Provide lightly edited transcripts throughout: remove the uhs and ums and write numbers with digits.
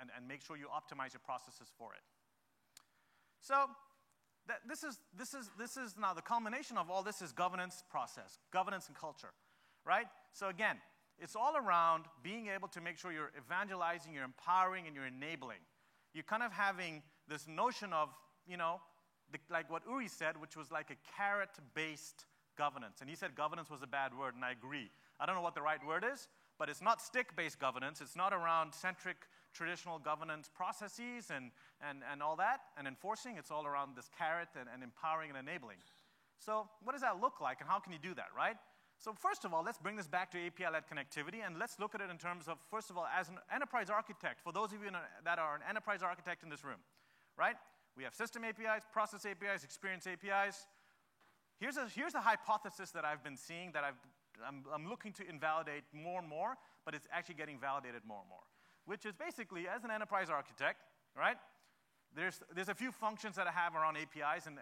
and make sure you optimize your processes for it. So this is now the culmination of all this is governance process, governance and culture, right? So again, it's all around being able to make sure you're evangelizing, you're empowering, and you're enabling. You're kind of having this notion of, like what Uri said, which was like a carrot-based governance. And he said governance was a bad word, and I agree. I don't know what the right word is, but it's not stick-based governance. It's not around centric, traditional governance processes and all that, and enforcing. It's all around this carrot and empowering and enabling. So what does that look like, and how can you do that, right? So first of all, let's bring this back to API-led connectivity, and let's look at it in terms of, first of all, as an enterprise architect, for those of you that are an enterprise architect in this room, right? We have system APIs, process APIs, experience APIs. Here's a hypothesis that I've been seeing that I'm looking to invalidate more and more, but it's actually getting validated more and more, which is basically, as an enterprise architect, right, there's a few functions that I have around APIs and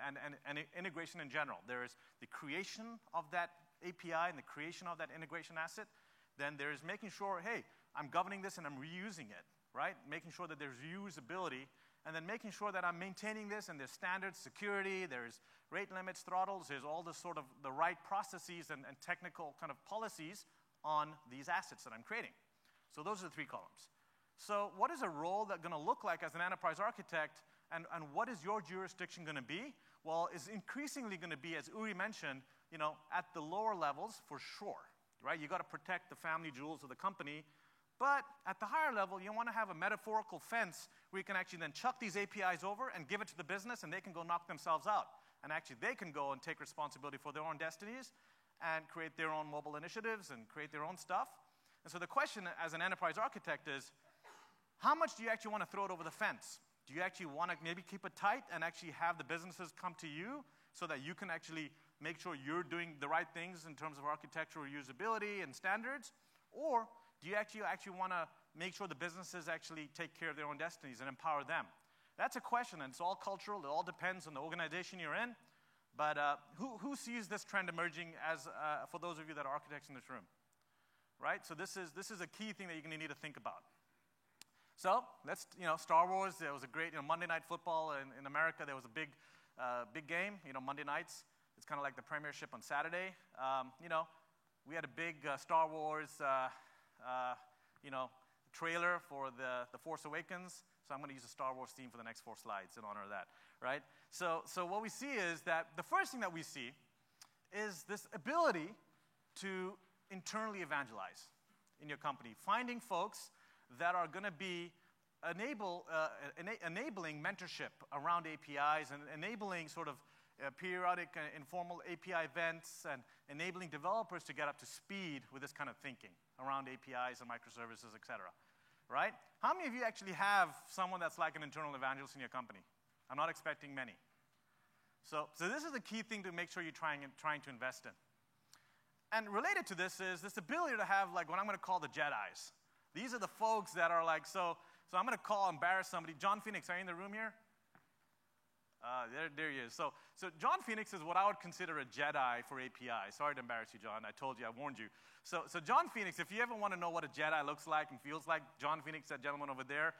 integration in general. There's the creation of that API and the creation of that integration asset. Then there's making sure, hey, I'm governing this and I'm reusing it, right? Making sure that there's reusability, and then making sure that I'm maintaining this, and there's standards, security, there's rate limits, throttles, there's all this sort of the right processes and technical kind of policies on these assets that I'm creating. So those are the three columns. So what is a role that going to look like as an enterprise architect, and what is your jurisdiction going to be? Well, it's increasingly going to be, as Uri mentioned, at the lower levels for sure, right? You got to protect the family jewels of the company. But at the higher level, you want to have a metaphorical fence where you can actually then chuck these APIs over and give it to the business, and they can go knock themselves out. And actually, they can go and take responsibility for their own destinies and create their own mobile initiatives and create their own stuff. And so the question as an enterprise architect is, how much do you actually want to throw it over the fence? Do you actually want to maybe keep it tight and actually have the businesses come to you so that you can actually make sure you're doing the right things in terms of architectural usability and standards? Or do you actually want to make sure the businesses actually take care of their own destinies and empower them? That's a question, and it's all cultural. It all depends on the organization you're in. But who sees this trend emerging as for those of you that are architects in this room? Right? So this is a key thing that you're going to need to think about. So let's, Star Wars, there was a great, Monday Night Football in America, there was a big game, Monday nights. It's kind of like the premiership on Saturday. We had a big Star Wars, trailer for the Force Awakens. So I'm going to use a Star Wars theme for the next 4 slides in honor of that, right? So what we see is that the first thing that we see is this ability to internally evangelize in your company, finding folks that are going to be enabling mentorship around APIs and enabling sort of periodic informal API events and enabling developers to get up to speed with this kind of thinking around APIs and microservices, et cetera, right? How many of you actually have someone that's like an internal evangelist in your company? I'm not expecting many. So this is a key thing to make sure you're trying to invest in. And related to this is this ability to have like what I'm going to call the Jedis. These are the folks that are like, so I'm going to embarrass somebody. John Phoenix, are you in the room here? There he is. So John Phoenix is what I would consider a Jedi for API. Sorry to embarrass you, John. I told you, I warned you. So John Phoenix, if you ever want to know what a Jedi looks like and feels like, John Phoenix, that gentleman over there,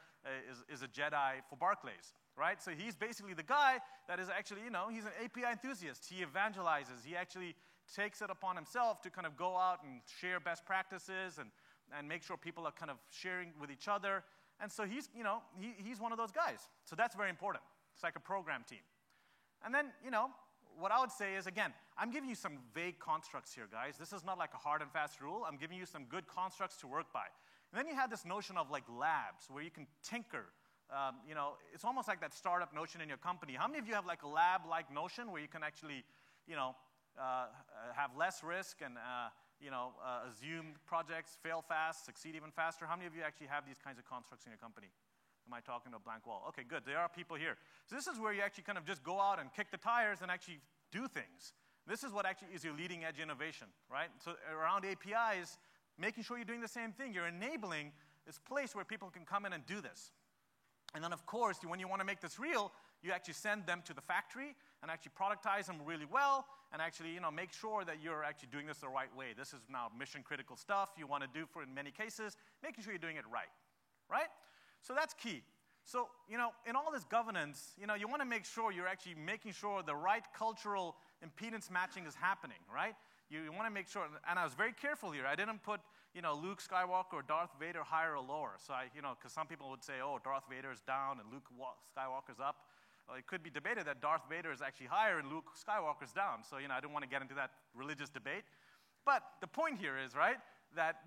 is a Jedi for Barclays, right? So he's basically the guy that is actually, he's an API enthusiast. He evangelizes. He actually takes it upon himself to kind of go out and share best practices and make sure people are kind of sharing with each other. And so he's one of those guys. So that's very important. It's like a program team. And then, what I would say is, again, I'm giving you some vague constructs here, guys. This is not like a hard and fast rule. I'm giving you some good constructs to work by. And then you have this notion of like labs where you can tinker. It's almost like that startup notion in your company. How many of you have like a lab-like notion where you can actually, have less risk and, assume projects, fail fast, succeed even faster? How many of you actually have these kinds of constructs in your company? Am I talking to a blank wall? Okay, good. There are people here. So this is where you actually kind of just go out and kick the tires and actually do things. This is what actually is your leading edge innovation, right? So around APIs, making sure you're doing the same thing. You're enabling this place where people can come in and do this. And then, of course, when you want to make this real, you actually send them to the factory and actually productize them really well and actually, make sure that you're actually doing this the right way. This is now mission-critical stuff you want to do in many cases, making sure you're doing it right, right? So that's key. So, in all this governance, you want to make sure you're actually making sure the right cultural impedance matching is happening, right? You want to make sure, and I was very careful here. I didn't put, Luke Skywalker or Darth Vader higher or lower. So because some people would say, oh, Darth Vader is down and Luke Skywalker's up. Well, it could be debated that Darth Vader is actually higher and Luke Skywalker's down. So, I didn't want to get into that religious debate. But the point here is, right, that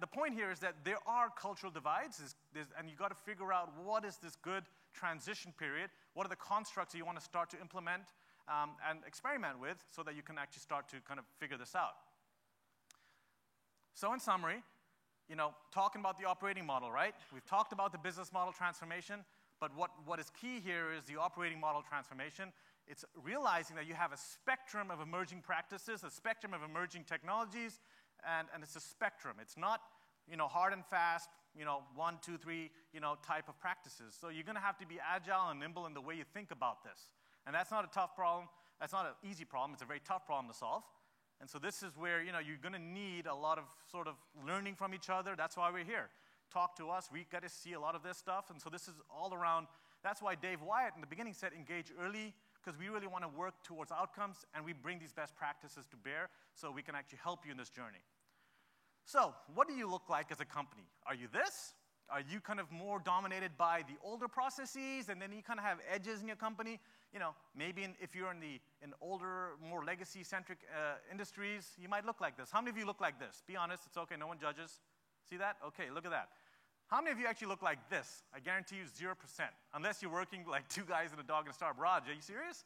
there are cultural divides, and you got to figure out what is this good transition period, what are the constructs you want to start to implement and experiment with so that you can actually start to kind of figure this out. So in summary, talking about the operating model, right? We've talked about the business model transformation, but what is key here is the operating model transformation. It's realizing that you have a spectrum of emerging practices, a spectrum of emerging technologies, and it's a spectrum. It's not, hard and fast, 1, 2, 3, type of practices. So you're going to have to be agile and nimble in the way you think about this. And that's not a tough problem. That's not an easy problem. It's a very tough problem to solve. And so this is where, you're going to need a lot of sort of learning from each other. That's why we're here. Talk to us. We get to see a lot of this stuff. And so this is all around. That's why Dave Wyatt in the beginning said engage early, because we really want to work towards outcomes, and we bring these best practices to bear so we can actually help you in this journey. So what do you look like as a company? Are you this? Are you kind of more dominated by the older processes, and then you kind of have edges in your company? Maybe if you're in older, more legacy-centric industries, you might look like this. How many of you look like this? Be honest. It's okay. No one judges. See that? Okay, look at that. How many of you actually look like this? I guarantee you 0%. Unless you're working like two guys and a dog in a star. Raj, are you serious?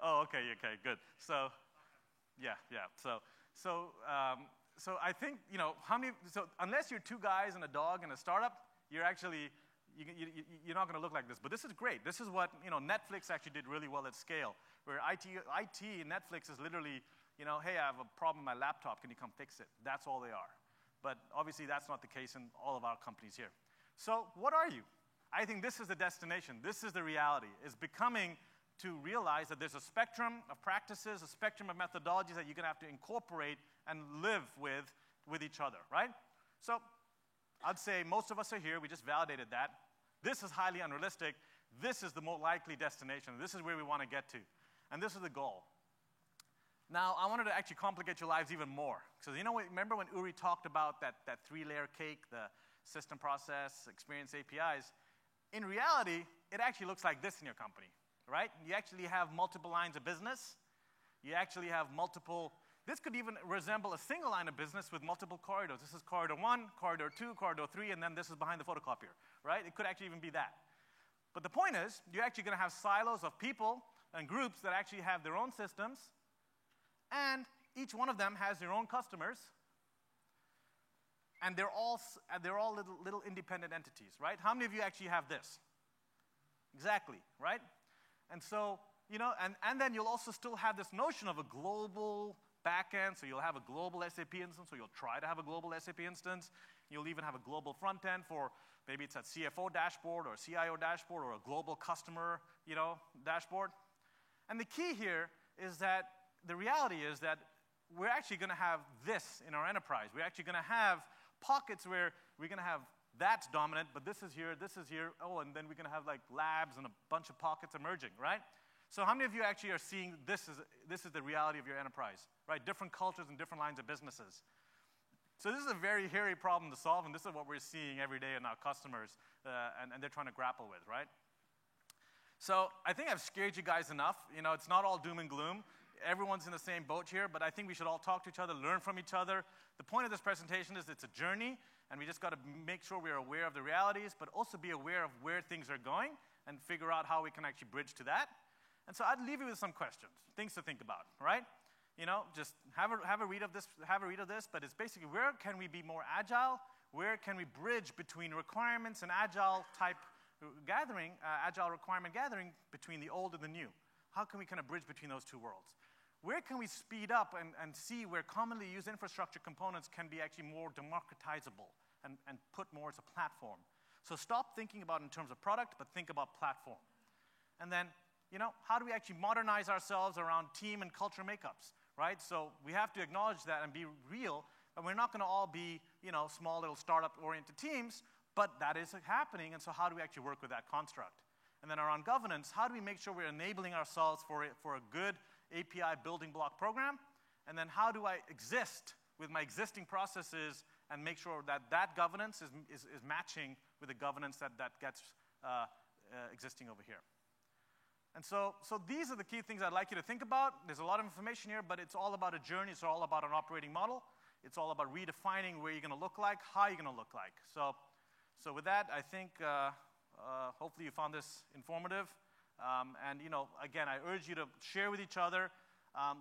Oh, okay, good. So, yeah. So I think, so unless you're two guys and a dog in a startup, you're actually, you're not going to look like this. But this is great. This is what, Netflix actually did really well at scale, where IT and Netflix is literally, hey, I have a problem with my laptop. Can you come fix it? That's all they are. But obviously, that's not the case in all of our companies here. So what are you? I think this is the destination. This is the reality, is becoming to realize that there's a spectrum of practices, a spectrum of methodologies that you're going to have to incorporate and live with each other, right? So I'd say most of us are here. We just validated that. This is highly unrealistic. This is the more likely destination. This is where we want to get to. And this is the goal. Now, I wanted to actually complicate your lives even more. So remember when Uri talked about that three-layer cake, the system, process, experience, APIs? In reality, it actually looks like this in your company, right? You actually have multiple lines of business. You actually have multiple. This could even resemble a single line of business with multiple corridors. This is corridor 1, corridor 2, corridor 3, and then this is behind the photocopier, right? It could actually even be that. But the point is, you're actually going to have silos of people and groups that actually have their own systems, and each one of them has their own customers, and they're all little independent entities, right? How many of you actually have this? Exactly, right? And so, and then you'll also still have this notion of a global backend, so you'll have a global SAP instance, or you'll try to have a global SAP instance. You'll even have a global front end for maybe it's a CFO dashboard or a CIO dashboard or a global customer, dashboard. And the key here is that the reality is that we're actually going to have this in our enterprise. We're actually going to have pockets where we're going to have that's dominant, but this is here, oh, and then we're going to have like labs and a bunch of pockets emerging, right? So how many of you actually are seeing this is the reality of your enterprise, right? Different cultures and different lines of businesses. So this is a very hairy problem to solve, and this is what we're seeing every day in our customers, and they're trying to grapple with, right? So I think I've scared you guys enough. It's not all doom and gloom. Everyone's in the same boat here, but I think we should all talk to each other, learn from each other. The point of this presentation is it's a journey, and we just got to make sure we're aware of the realities, but also be aware of where things are going and figure out how we can actually bridge to that. And so I'd leave you with some questions, things to think about, right? Just have a read of this, but it's basically where can we be more agile? Where can we bridge between requirements and agile type gathering, agile requirement gathering between the old and the new? How can we kind of bridge between those two worlds? Where can we speed up and see where commonly used infrastructure components can be actually more democratizable and put more as a platform? So stop thinking about it in terms of product, but think about platform. And then, how do we actually modernize ourselves around team and culture makeups, right? So we have to acknowledge that and be real, but we're not going to all be small little startup-oriented teams, but that is happening, and so how do we actually work with that construct? And then around governance, how do we make sure we're enabling ourselves for a good API building block program? And then how do I exist with my existing processes and make sure that that governance is matching with the governance that gets existing over here? And so these are the key things I'd like you to think about. There's a lot of information here, but it's all about a journey. It's all about an operating model. It's all about redefining where you're going to look like, how you're going to look like. So with that, I think hopefully you found this informative. And again, I urge you to share with each other.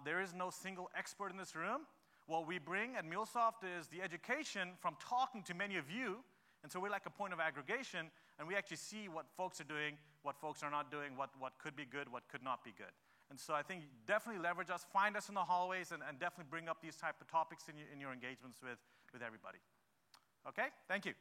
There is no single expert in this room. What we bring at MuleSoft is the education from talking to many of you. And so we're like a point of aggregation, and we actually see what folks are doing, what folks are not doing, what could be good, what could not be good. And so I think definitely leverage us, find us in the hallways, and definitely bring up these type of topics in your engagements with everybody. Okay, thank you.